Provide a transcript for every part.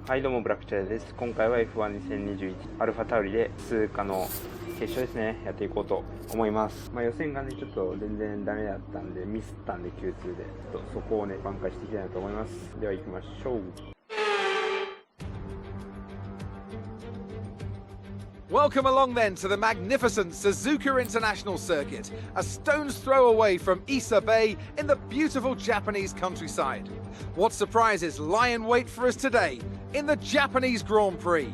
はい、どうもブラックチャイです。今回は F12021 アルファタウリで通過の決勝ですね、やっていこうと思います。予選がね、ちょっと全然ダメだったんで、ミスったんで Q2 で、ちょっとそこをね、挽回していきたいなと思います。では行きましょう。Welcome along then to the magnificent Suzuka International Circuit, a stone's throw away from Issa Bay in the beautiful Japanese countryside. What surprises lie in wait for us today in the Japanese Grand Prix?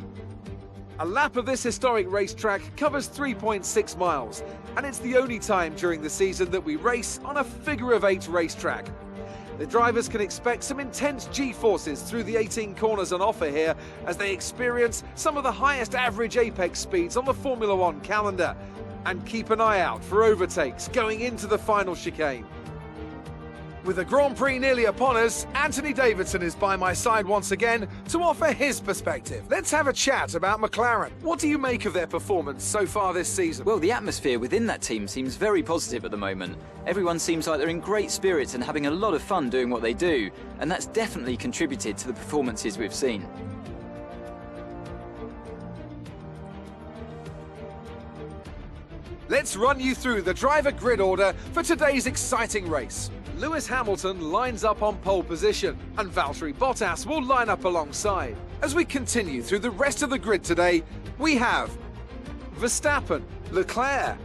A lap of this historic racetrack covers 3.6 miles, and it's the only time during the season that we race on a figure-of-8 racetrack. The drivers can expect some intense G-forces through the 18 corners on offer here as they experience some of the highest average apex speeds on the Formula One calendar. And keep an eye out for overtakes going into the final chicane. With the Grand Prix nearly upon us, Anthony Davidson is by my side once again to offer his perspective. Let's have a chat about McLaren. What do you make of their performance so far this season? Well, the atmosphere within that team seems very positive at the moment. Everyone seems like they're in great spirits and having a lot of fun doing what they do, and that's definitely contributed to the performances we've seen. Let's run you through the driver grid order for today's exciting race. Lewis Hamilton lines up on pole position, and Valtteri Bottas will line up alongside. As we continue through the rest of the grid today, we have Verstappen, Leclerc,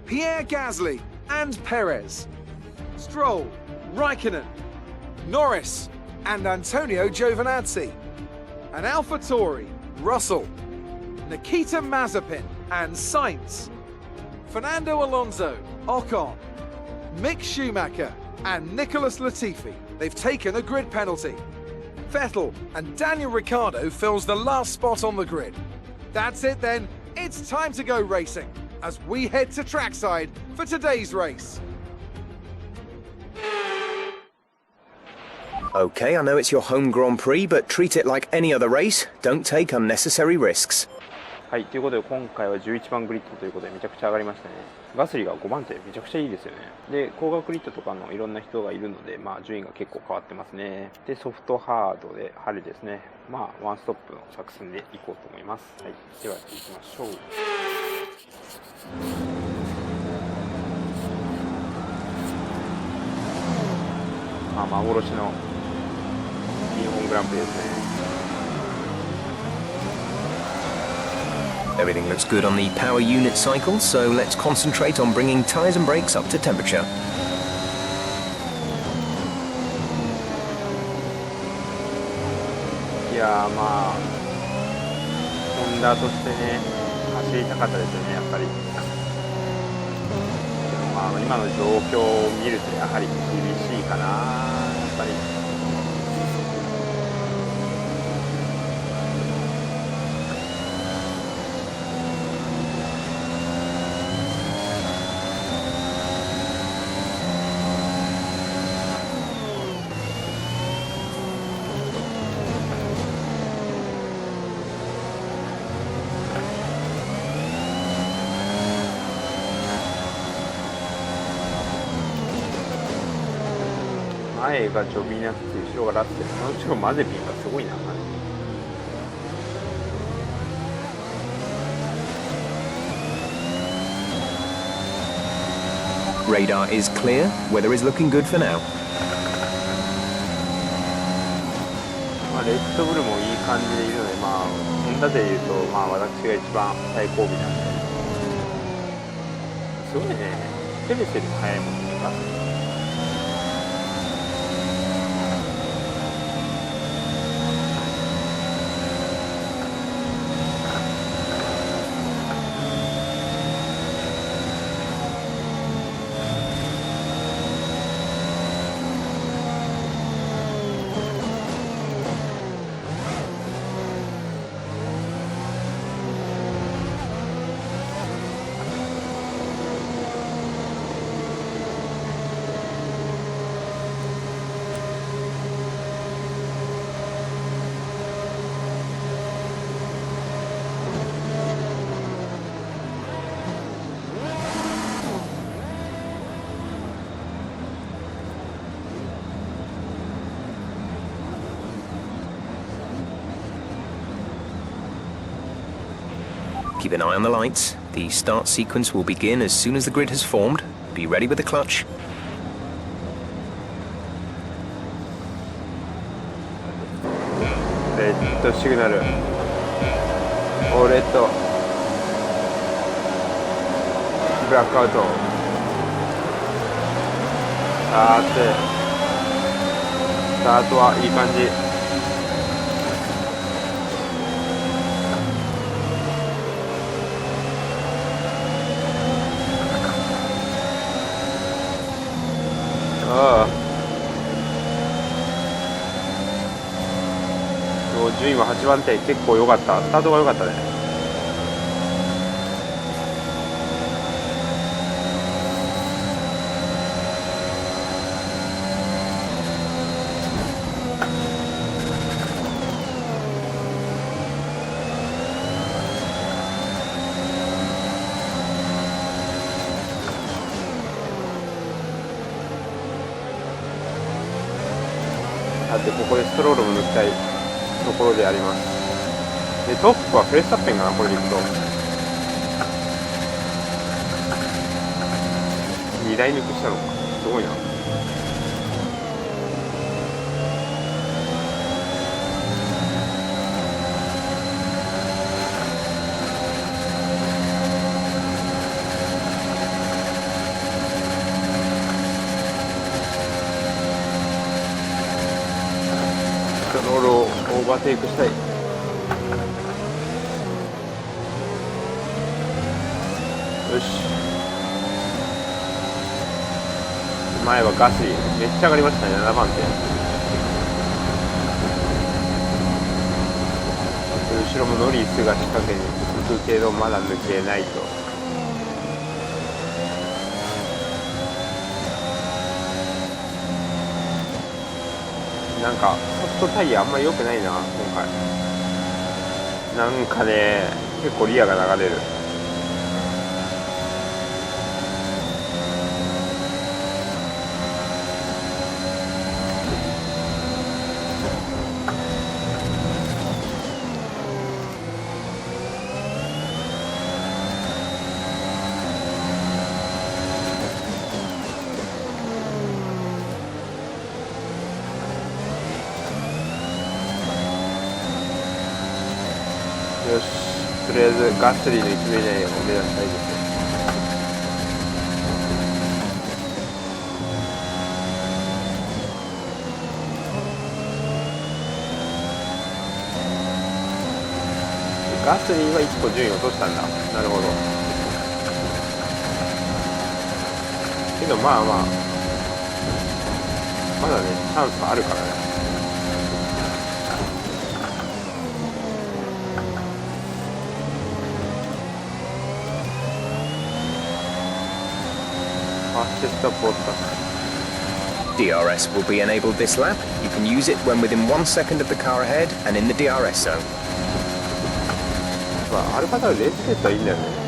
Pierre Gasly and Perez, Stroll, Raikkonen, Norris and Antonio Giovinazzi, and AlphaTauri, Russell, Nikita Mazepin and Sainz, Fernando Alonso, Ocon, Mick Schumacher and Nicholas Latifi. They've taken a grid penalty. Vettel and Daniel Ricciardo fills the last spot on the grid. That's it then, it's time to go racing as we head to trackside for today's race. Okay, I know it's your home Grand Prix, but treat it like any other race. Don't take unnecessary risks. はい、ということで今回は11番グリッドということでめちゃくちゃ上がりましたね。ガスリが5番手、めちゃくちゃいいですよね。で、高額グリッドとかのいろんな人がいるので、順位が結構変わってますね。で、ソフトハードで晴れですね。ワンストップの作戦でいこうと思います。はい、では行きましょう。幻の日本グランプリですね。Everything looks good on the power unit cycle, so let's concentrate on bringing tyres and brakes up to temperature. いやーホンダとしてね、走りたかったですよね、やっぱり。でも今の状況を見るとやはり厳しいかな、やっぱり。前がジョビナッツ、後ろがラッセル、その後ろマゼピンがすごいな。Radar is clear. Weather is looking good for now. レッドブルもいい感じでいるので、ホンダでいうと、私が一番最後尾なんで、すごいね、ペレスよりも速いもんね、ガスリ。Keep an eye on the lights. The start sequence will begin as soon as the grid has formed. Be ready with the clutch. レッドシグナル。おレッド。ブラックアウト。さて、スタートはいい感じ。ああ、順位は8番手、結構良かった。スタートが良かったね。さて、ここでストロールも抜きたいところであります。で、トップはフレッサッペンかな、これでいくと。2台抜きしたのか。すごいな。ストロールをオーバーテイクしたい。よし、前はガスリーめっちゃ上がりましたね。7番手。後ろもノリスが仕掛けに行くけどまだ抜けないと。なんかソフトタイヤあんまり良くないな今回。なんかね、結構リアが流れる。よし、とりあえずガスリーの1名以内を目指したいです。ガスリーは1個順位落としたんだ。なるほど。けどまあまあまだねチャンスはあるからね。DRS will be enabled this lap. You can use it when within 1 second of the car ahead and in the DRS zone. アルファタウリレーステストはいいんだよね。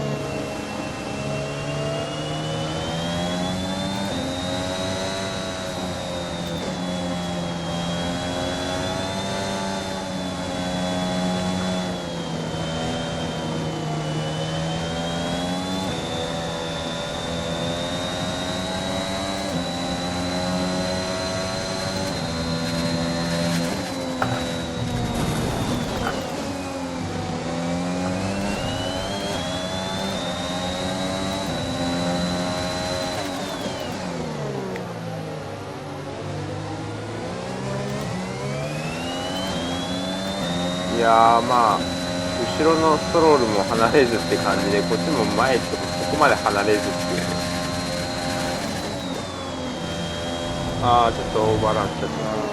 いやー、まあ後ろのストロールも離れずって感じで、こっちも前とそこまで離れずっていうね。ああ、ちょっとオーバーランしちゃったな。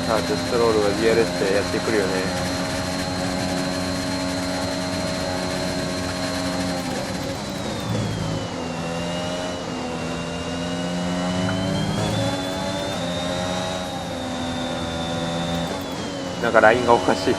さあ、ストロールは DRS でやってくるよね。なんかラインがおかしい。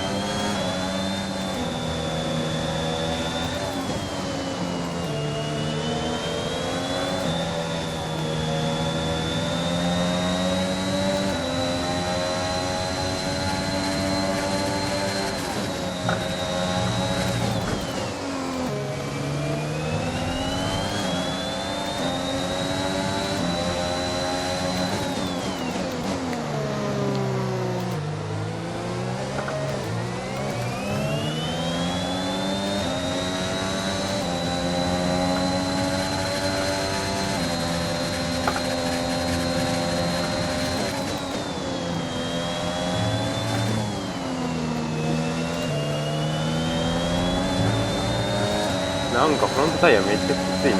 なんかフロントタイヤめっちゃきついな。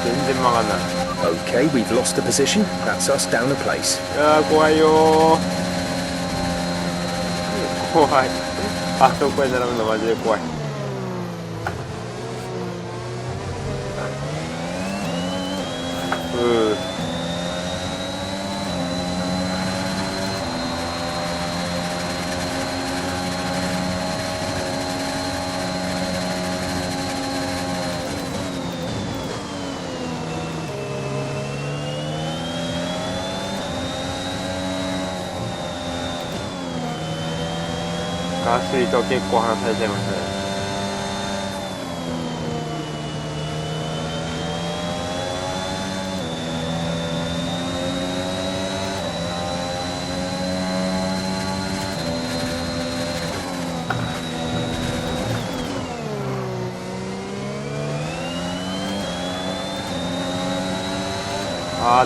全然曲がんない。 Okay, we've lost the position. That's us down a place. いやー怖いよー。怖い。あそこへ並ぶのマジで怖い。ガスリと結構離されちゃいましたね。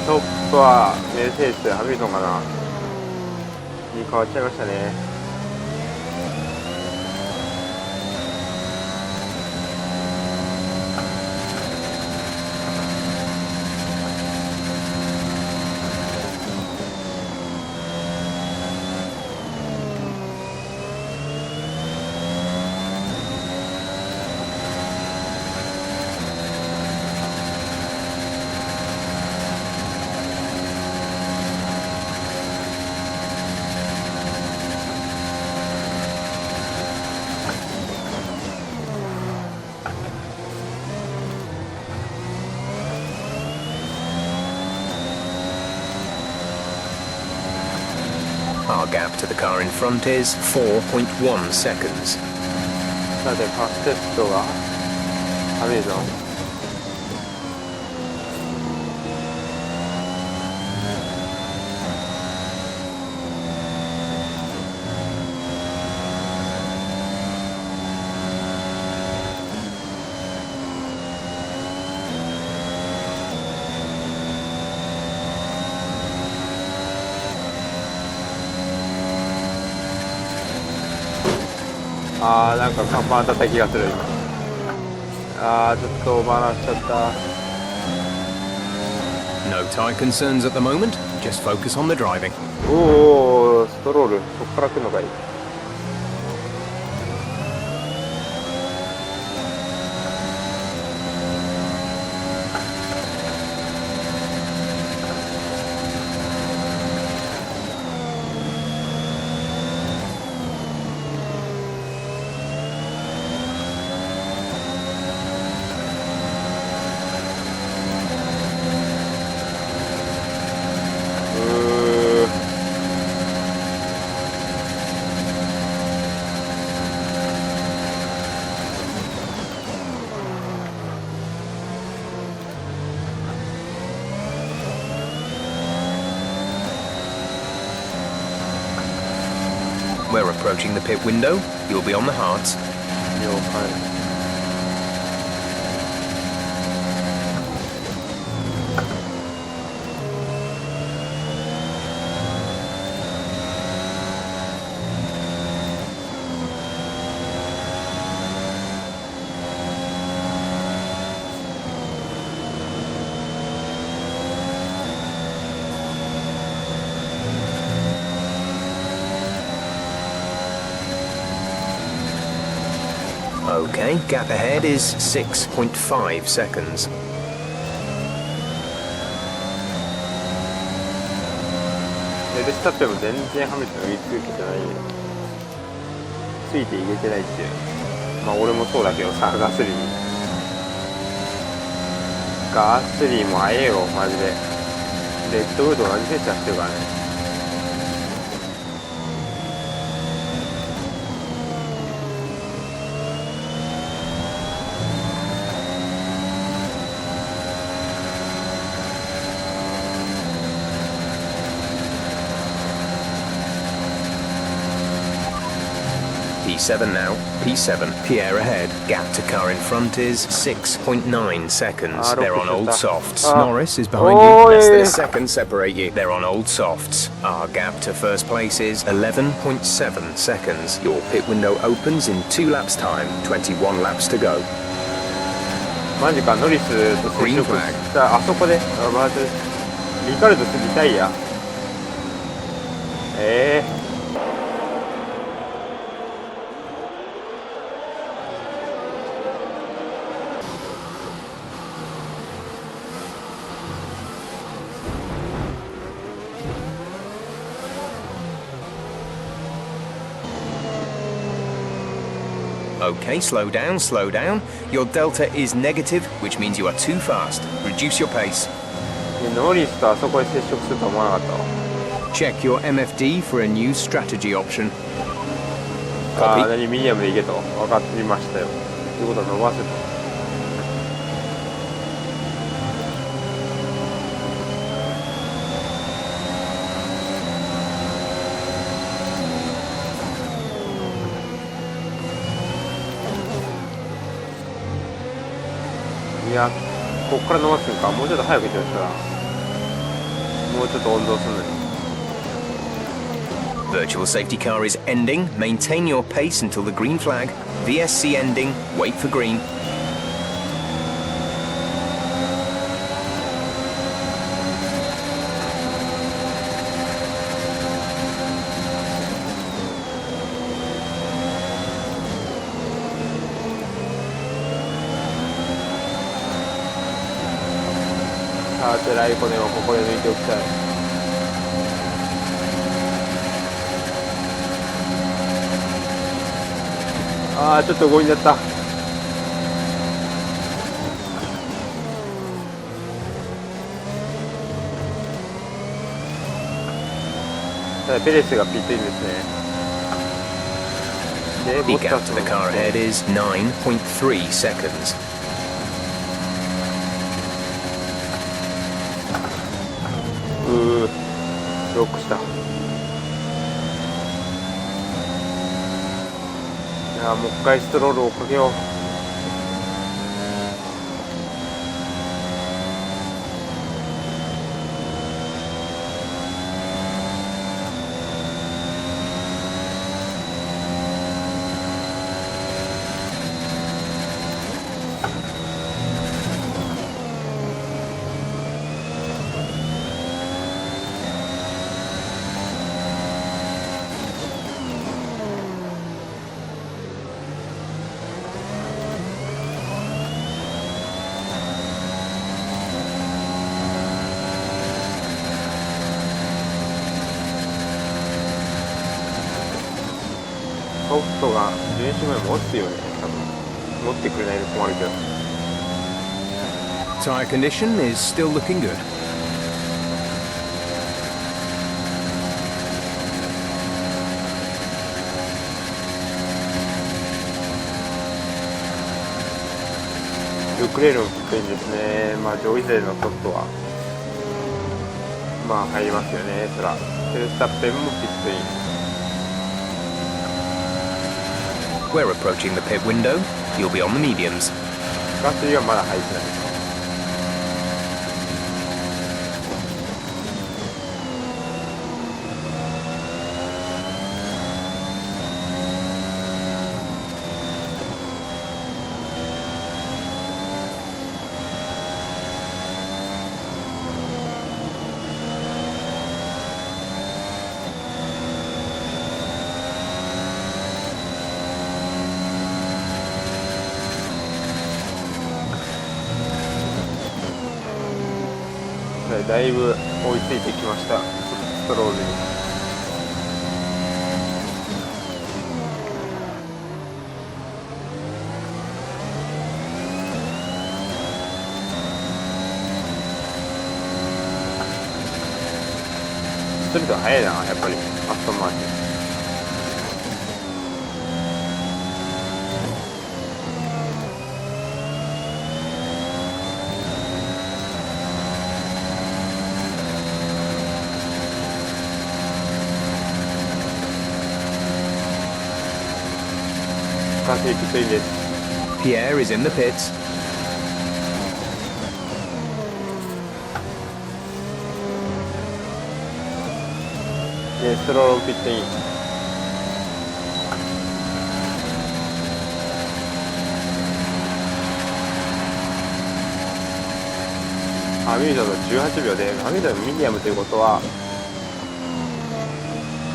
トップはメルセデス、ハミルトンかなに変わっちゃいましたね。Our gap to the car in front is 4.1 seconds. さてファステストがハミルトン。なんか看板当たった気がする今。ちょっとオーバーランしちゃった。 No tyre concerns at the moment. Just focus on the driving. おお、ストロールそこから来るのかい。We're approaching the pit window. You'll be on the hards. 了解。Okay, gap ahead is 6.5 seconds. いベルスタッペンも全然ハミルトン追いつけてない、ついていけてないっていう。まあ俺もそうだけどさ、ガスリーも速えよマジで。レッドブルと同じペースやってるからね。P7 now. P7. Pierre ahead. Gap to car in front is 6.9 seconds. They're on old softs. Norris is behind you. Less than a second separate you. They're on old softs. Our gap to first place is 11.7 seconds. Your pit window opens in 2 laps time. 21 laps to go. マジか、ノリスと接触したあそこで、まずリカルドリタイア。Okay, slow down, slow down. Your delta is negative, which means you are too fast. Reduce your pace. ノリスとあそこで接触するとは思わなかったわ。 Check your MFD for a new strategy option. 何ミディアムでいけと分かってましたよ。ということは伸ばせと。いや、こっから伸ばすんか。もうちょっと早く行ってほしいから。もうちょっと温存するのに。Virtual safety car is ending. Maintain your pace until the green flag. VSC ending. Wait for green.さてライコネをここで抜いておきたい。ちょっと強引だった。ただペレスがピットインですね。で、 The gap to the car ahead is 9.3 seconds. ロックした。いや、もう一回ストロールをかけよう。ソフトが練習前持つよね。多分持ってくれないと困るけど。 Tire condition is still looking good. ルクレールのピットインですね。まあ上位勢のソフトはまあ入りますよね。そらフェルスタッペンもピットイン。 We're approaching the pit window. You'll be on the mediums. ガスリはまだ入ってないですか。だいぶ追いついてきました。トロールに。ストレートは速いな、やっぱりアストンマーティン。完成きついです。Pierre is in the pits. でストロールピットイン。ハミルトンの18秒で、ハミルトンのミディアムということは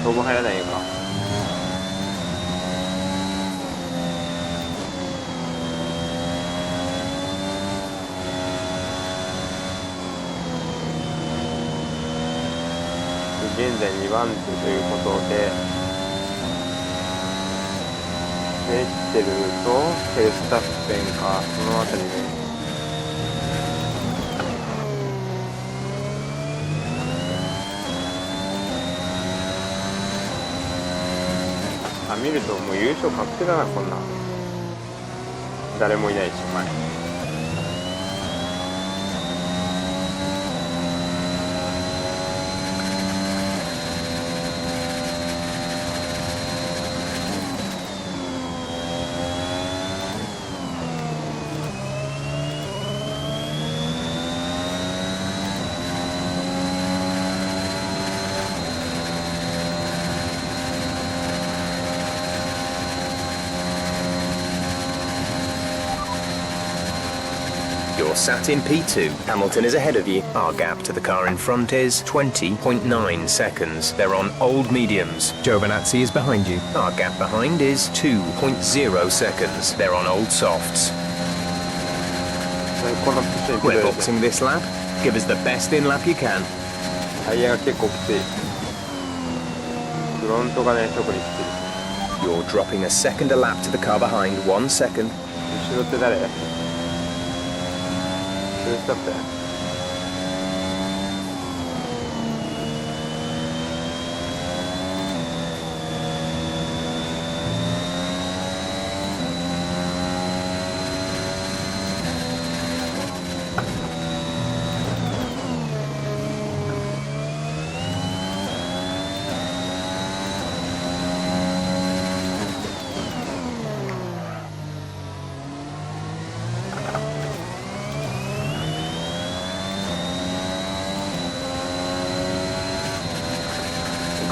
当分入らないのか。現在2番手ということで、ベッテルとフェルスタッペンか、そのあたりで、見るともう優勝確定だな、こんな誰もいないし前。You're sat in P2. Hamilton is ahead of you. Our gap to the car in front is 20.9 seconds. They're on old mediums. Giovinazzi is behind you. Our gap behind is 2.0 seconds. They're on old softs. We're boxing this lap. Give us the best in lap you can. タイヤが結構きつい。フロントがね、特にきつい。 You're dropping a second a lap to the car behind. 1 second. 後ろって誰？フェルスタッペン。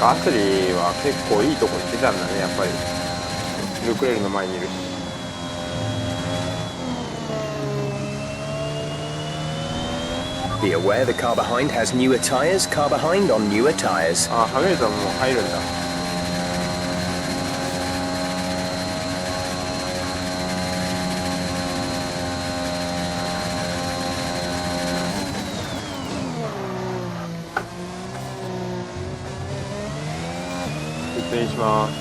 ガスリーは結構いいとこに出たんだね、やっぱり。ルクレールの前にいるし。Be aware the car behind has newer tires. Car behind on newer tires. あ、ハミルトンも入るんだ。失礼します。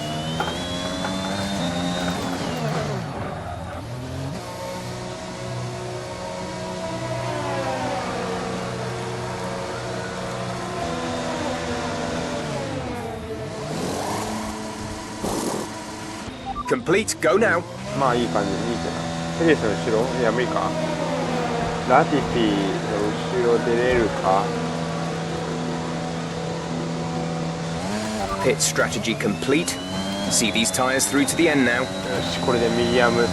Complete. Go now. まあいい感じ、いいけど。ペレスの後ろ？いや、無理か。ラティフィの後ろ出れるか。Pit strategy complete. See these tires through to the end now. よし、これでミディアム、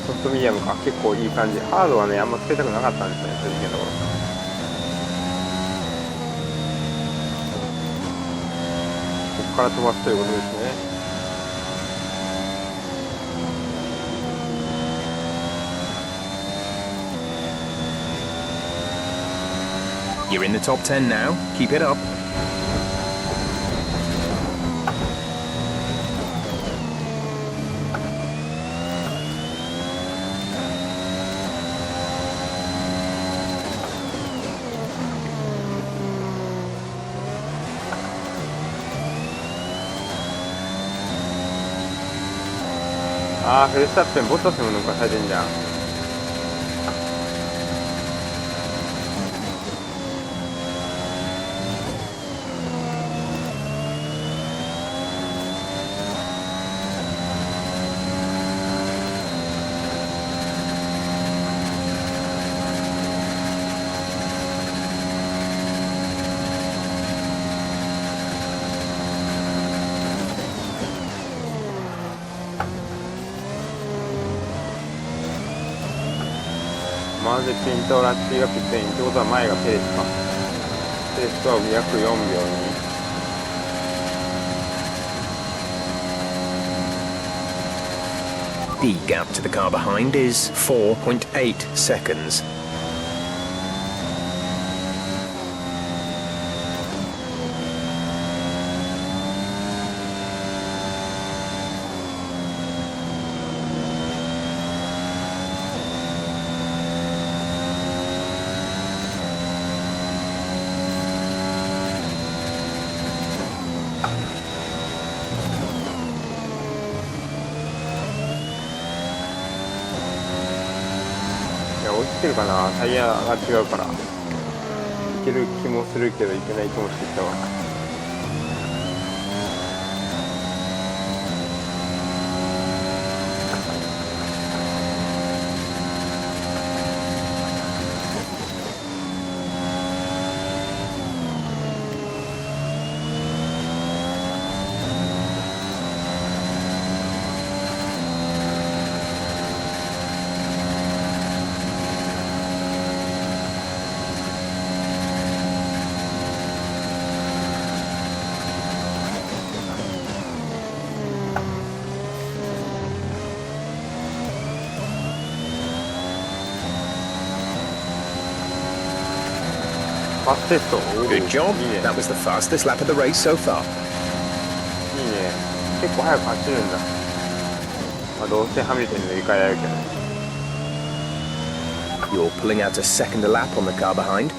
ソフトミディアムか。結構いい感じ。ハードはね、あんまつけたくなかったんですよね、正直なところ。ここから飛ばすということですね。You're in the top 10 now. Keep it up. あー、フェルスタッペンボッタスにも抜かされてんじゃん。マーゼピンとラッチがピットインってことは前がペレスか。ペレスとは約4秒The gap to the car behind is 4.8 seconds.落ちてるかな。タイヤが違うからいける気もするけどいけない気もしてきたわ。ファーストテスト。 Good job. いいね。 That was the fastest lap of the race so far. いいね。結構速く走るんだ。まあどうせハミルトンに乗り換えられるけど。 You're pulling out a second a lap on the car behind.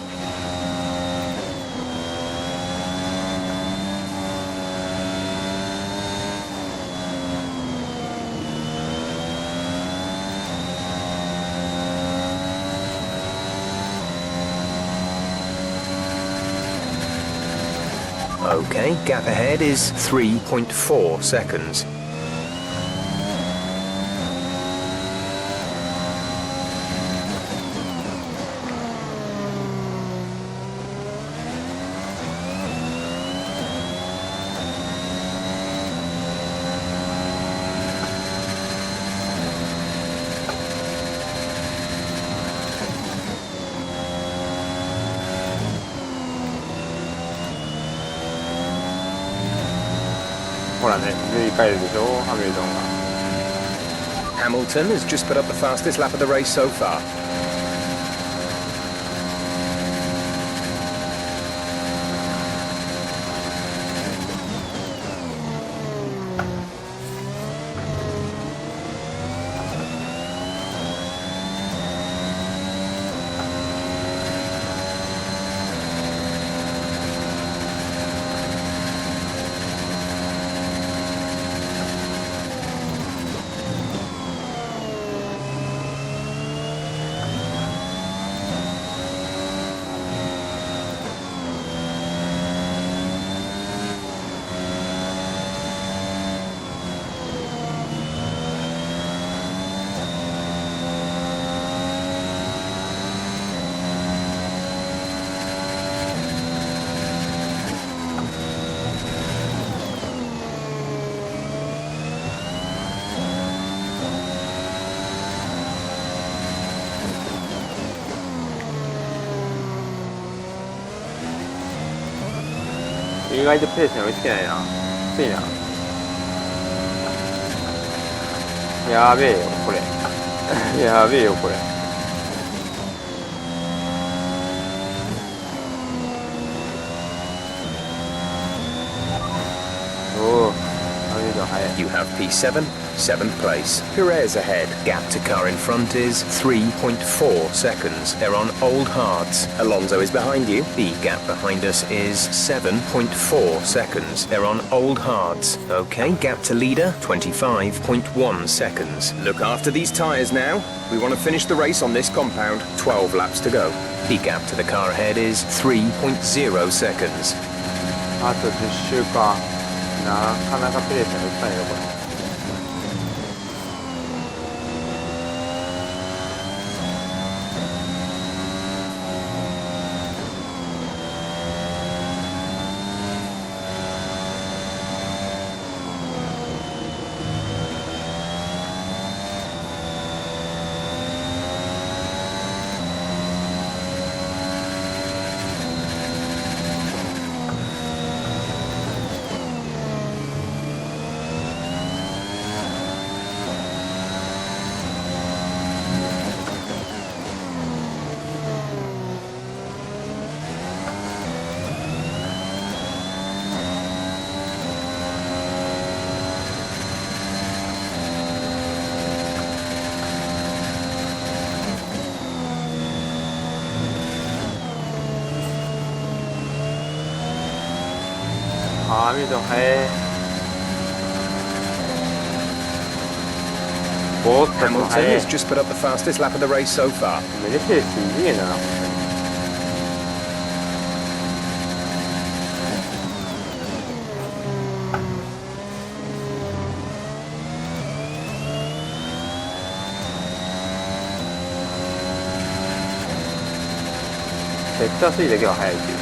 Okay, gap ahead is 3.4 seconds. Hamilton has just put up the fastest lap of the race so far.意外とペースに追いつけないな。きついな。やべえよこれやべえよこれ。おお、ダメだ。速い。 You have P7, 7th place. Perez ahead. Gap to car in front is 3.4 seconds. They're on old hards. Alonso is behind you. The gap behind us is 7.4 seconds. They're on old hards. Okay, gap to leader, 25.1 seconds. Look after these tyres now. We want to finish the race on this compound. 12 laps to go. The gap to the car ahead is 3.0 seconds. あと10周か。なかなかペレスが打ったんやろこれ。ハミルトン速い。ボッタスも Hamilton 速い。 has just put up the fastest lap of the race so far. メルセデスすげえな。セクター3だけは速いっていう。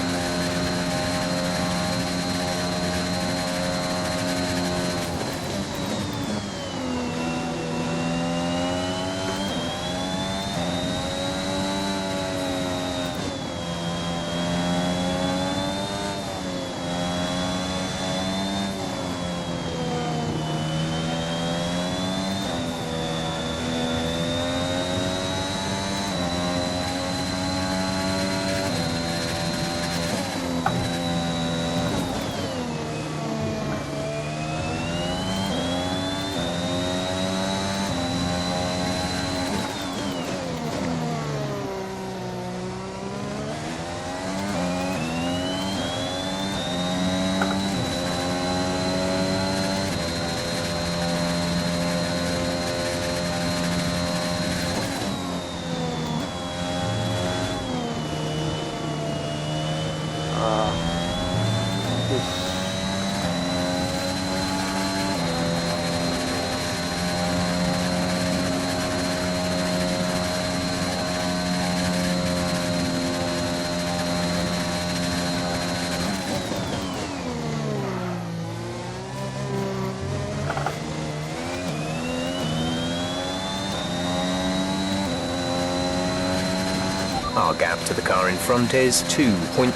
Our gap to the car in front is 2.6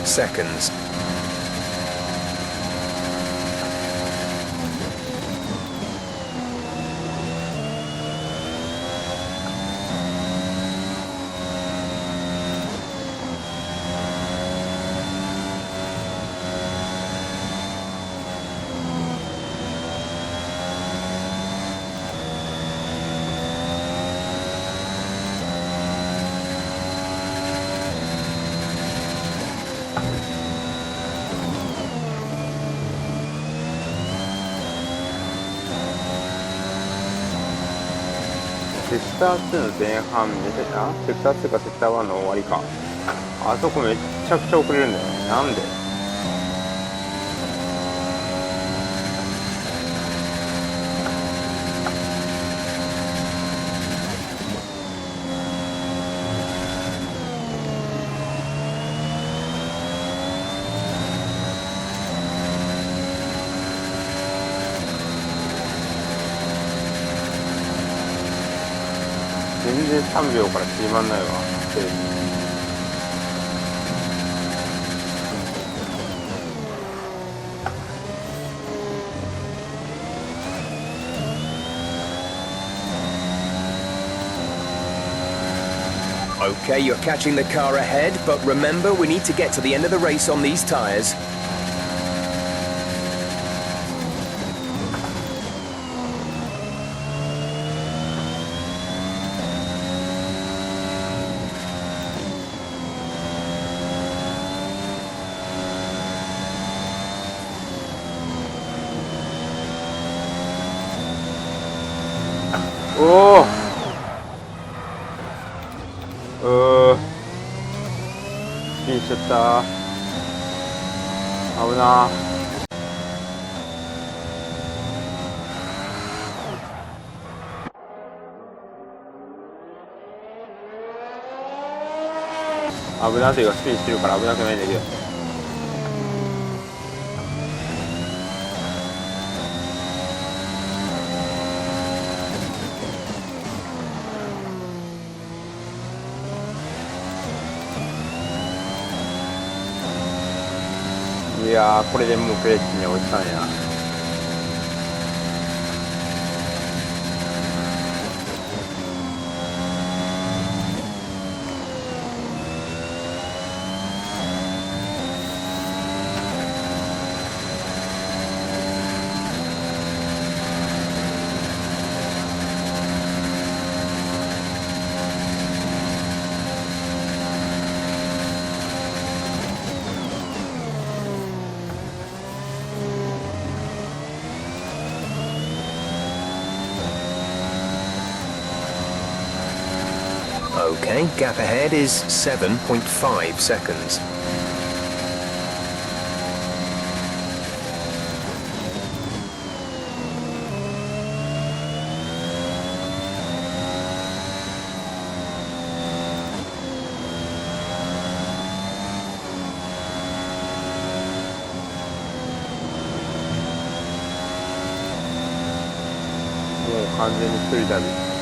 seconds.セクター2の前半セクター2かセクター1の終わりか。あそこめっちゃくちゃ遅れるんだよね。なんで？全然3秒から縮まんないわ。Okay, you're catching the car ahead, but remember we need to get to the end of the race on these tyres. ちゃった。危な。危なというかスピンしてるから危なくないんだけど。いやー、これでもうプレッシには追いつかないな。Okay, gap ahead is 7.5 seconds.もう完全に一人旅。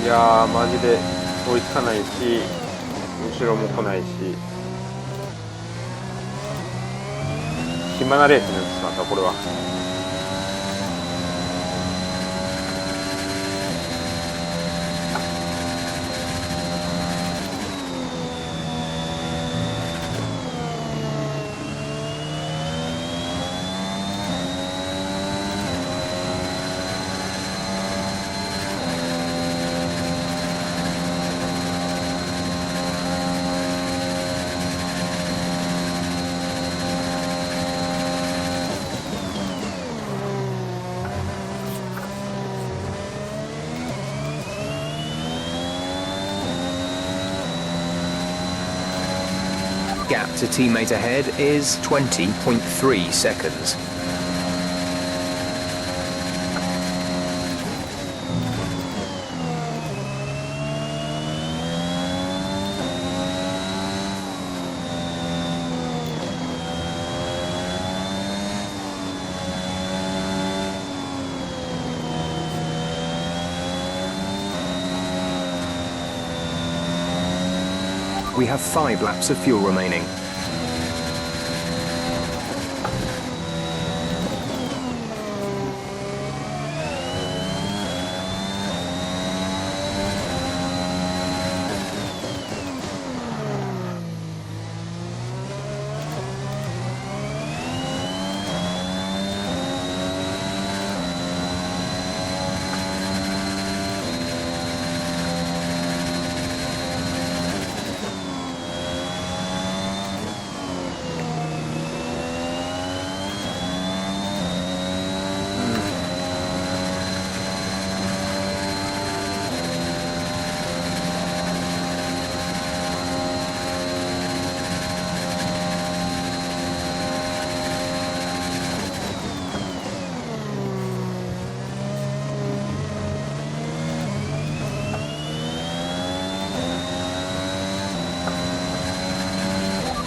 いやー、マジで追いつかないし、後ろも来ないし、暇なレースになってしまった、これは。Gap to teammate ahead is 20.3 seconds. We have 5 laps of fuel remaining.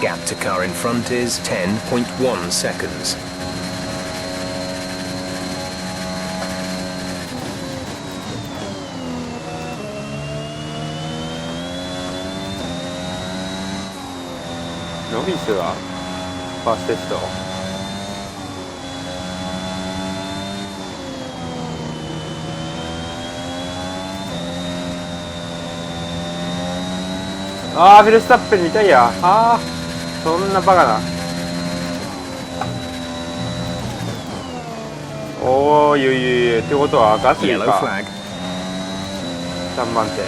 Gap to car in front is 10.1 seconds. Novice はファーストテスト。あー、フェルスタッペン見たいや。あー、そんなバカな。おー、いってことはガスリー Yellow か。 flag. 3番手。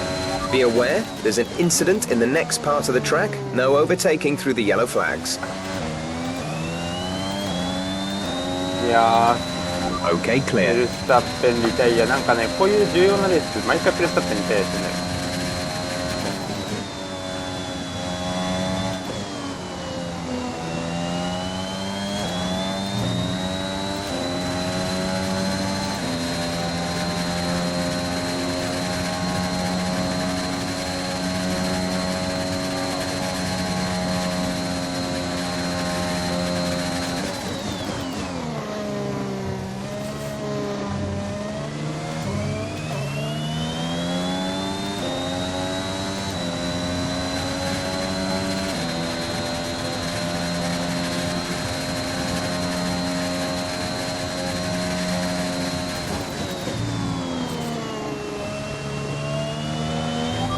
Be aware, there's an incident in the next part of the track. No overtaking through the yellow flags. いやー、 Okay, フェ clear. ルスタッペンリタイア。なんかね、こういう重要なレース毎回フェルスタッペンリタイアしてね。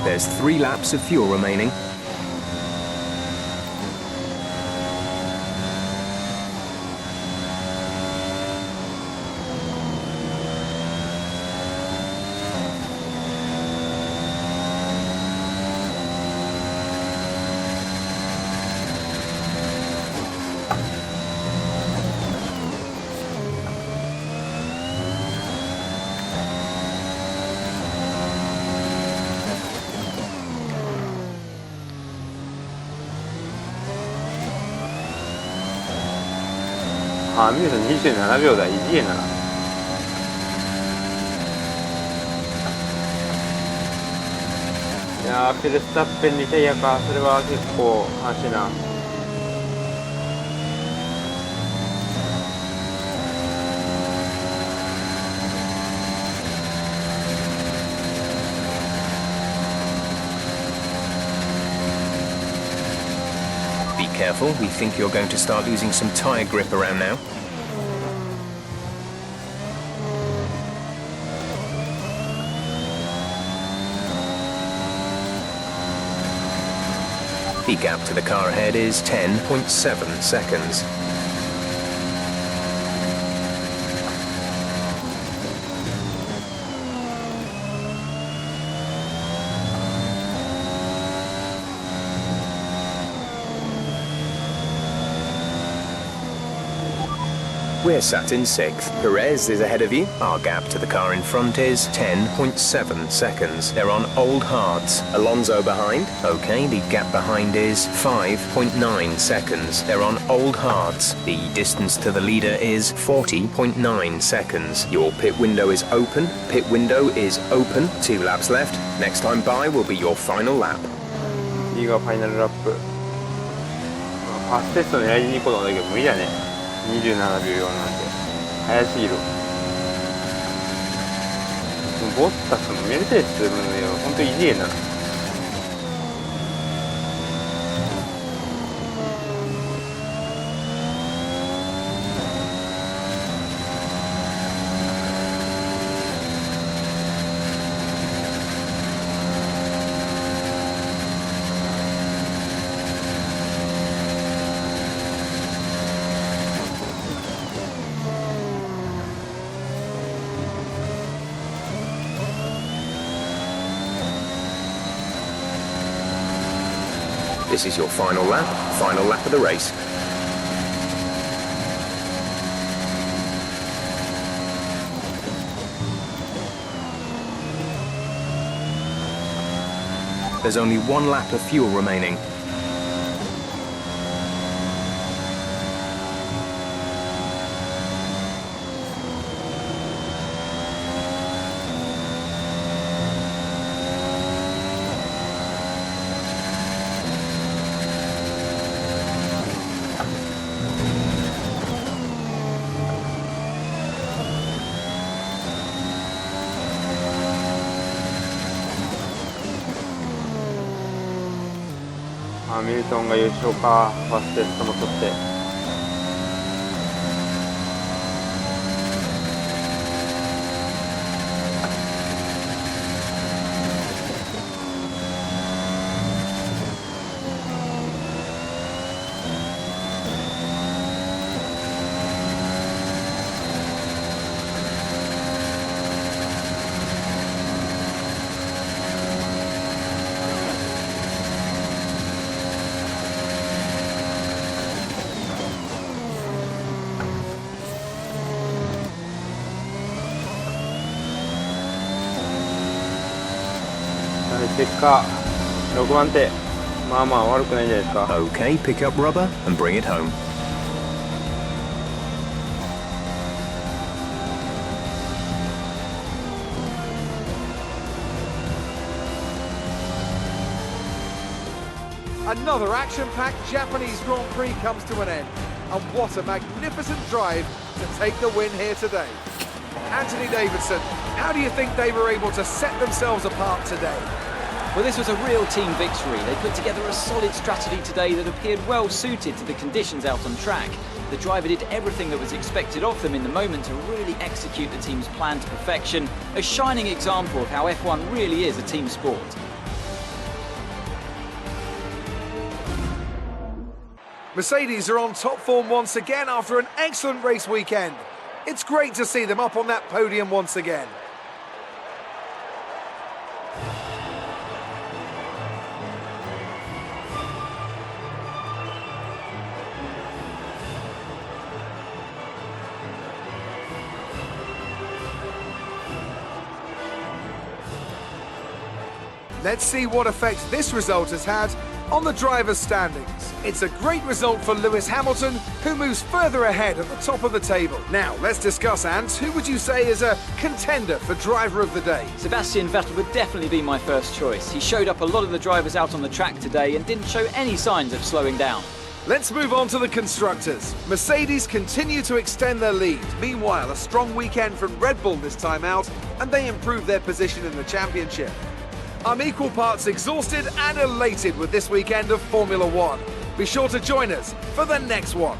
There's 3 laps of fuel remaining.あ、ミューさん27秒だ。いじえな。いやー、フェルスタッペンリタイアか。それは結構悲しいな。Be careful, we think you're going to start losing some tyre grip around now. The gap to the car ahead is 10.7 seconds. We're sat in 6th. Perez is ahead of you. Our gap to the car in front is 10.7 seconds. They're on old hards. Alonso behind. Okay, the gap behind is 5.9 seconds. They're on old hards. The distance to the leader is 40.9 seconds. Your pit window is open. Pit window is open. 2 laps left. Next time by will be your final lap. 次がファイナルラップ。ファーストテスト狙いに行くことだけど無理だね。27秒4なんて早すぎる。ボッタスもメルセデスのほんといじえな。This is your final lap of the race. There's only 1 lap of fuel remaining. ミルトンが優勝か。ファーストテストも取って。結果6番手、まあまあ悪くないんじゃないですか。 Okay, pick up rubber and bring it home. Another action-packed Japanese Grand Prix comes to an end. And what a magnificent drive to take the win here today. Anthony Davidson, how do you think they were able to set themselves apart today? Well, this was a real team victory. They put together a solid strategy today that appeared well suited to the conditions out on track. The driver did everything that was expected of them in the moment to really execute the team's plan to perfection, a shining example of how F1 really is a team sport. Mercedes are on top form once again after an excellent race weekend. It's great to see them up on that podium once again. Let's see what effect this result has had on the drivers' standings. It's a great result for Lewis Hamilton, who moves further ahead at the top of the table. Now, let's discuss, Ant, who would you say is a contender for driver of the day? Sebastian Vettel would definitely be my first choice. He showed up a lot of the drivers out on the track today and didn't show any signs of slowing down. Let's move on to the constructors. Mercedes continue to extend their lead. Meanwhile, a strong weekend from Red Bull this time out, and they improve their position in the championship. I'm equal parts exhausted and elated with this weekend of Formula One. Be sure to join us for the next one.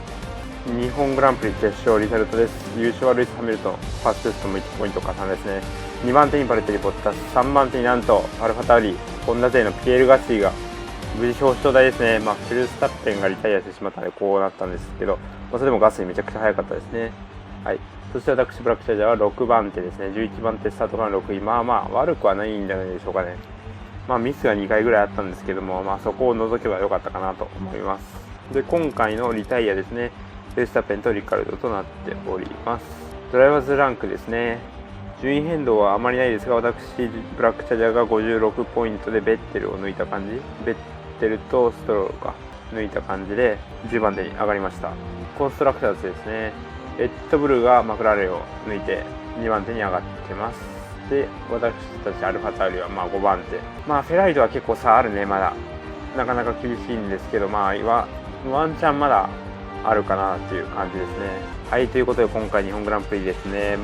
日本グランプリ決勝リザルトです。優勝はルイス・ハミルトン、ファーストテストも1ポイント加算ですね。2番手にバレテリ・ボッタス、3番手になんとアルファタウリ、ホンダ勢のピエール・ガスリーが無事表彰台ですね。フェルスタッペンがリタイアしてしまったのでこうなったんですけど、それでもガスリーめちゃくちゃ速かったですね。はい。そして私ブラックチャージャーは6番手ですね。11番手スタートから6位、まあまあ悪くはないんじゃないでしょうかね。ミスが2回ぐらいあったんですけども、そこを除けば良かったかなと思います。で、今回のリタイアですね、フェルスタッペンとリカルドとなっております。ドライバーズランクですね、順位変動はあまりないですが、私、ブラックチャージャーが56ポイントでベッテルを抜いた感じ、ベッテルとストロールか、抜いた感じで10番手に上がりました。コンストラクターズですね、レッドブルがマクラーレンを抜いて2番手に上がってます。で、私たちアルファタウリは5番手。フェラーリとは結構差あるね、まだ。なかなか厳しいんですけど、ワンチャンまだあるかなっていう感じですね。はい、ということで今回日本グランプリですね。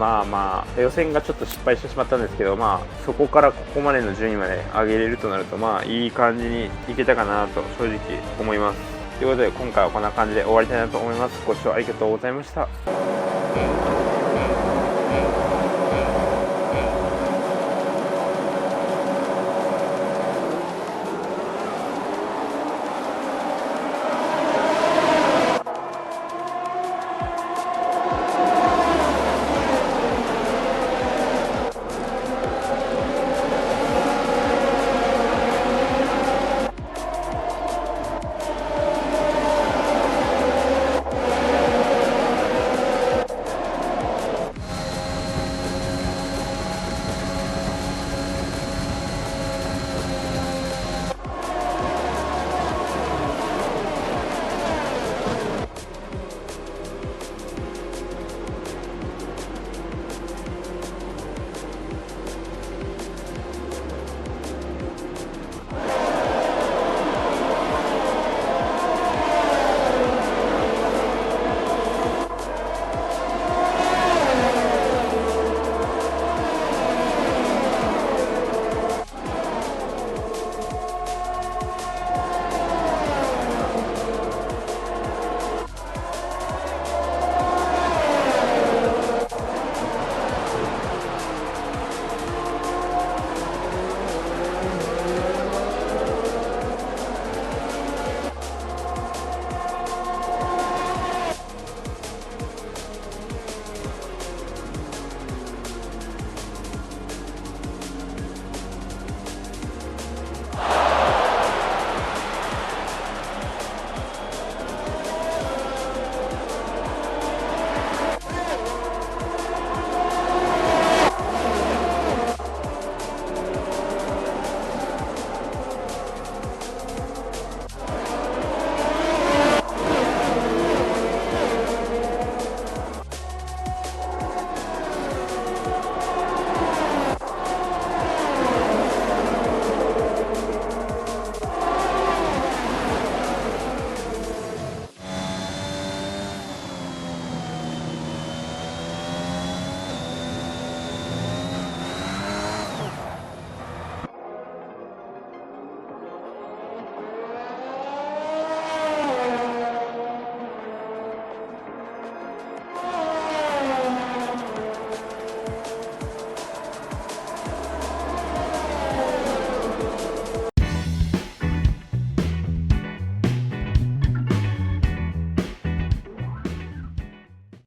予選がちょっと失敗してしまったんですけど、そこからここまでの順位まで上げれるとなると、いい感じにいけたかなと正直思います。ということで今回はこんな感じで終わりたいなと思います。ご視聴ありがとうございました。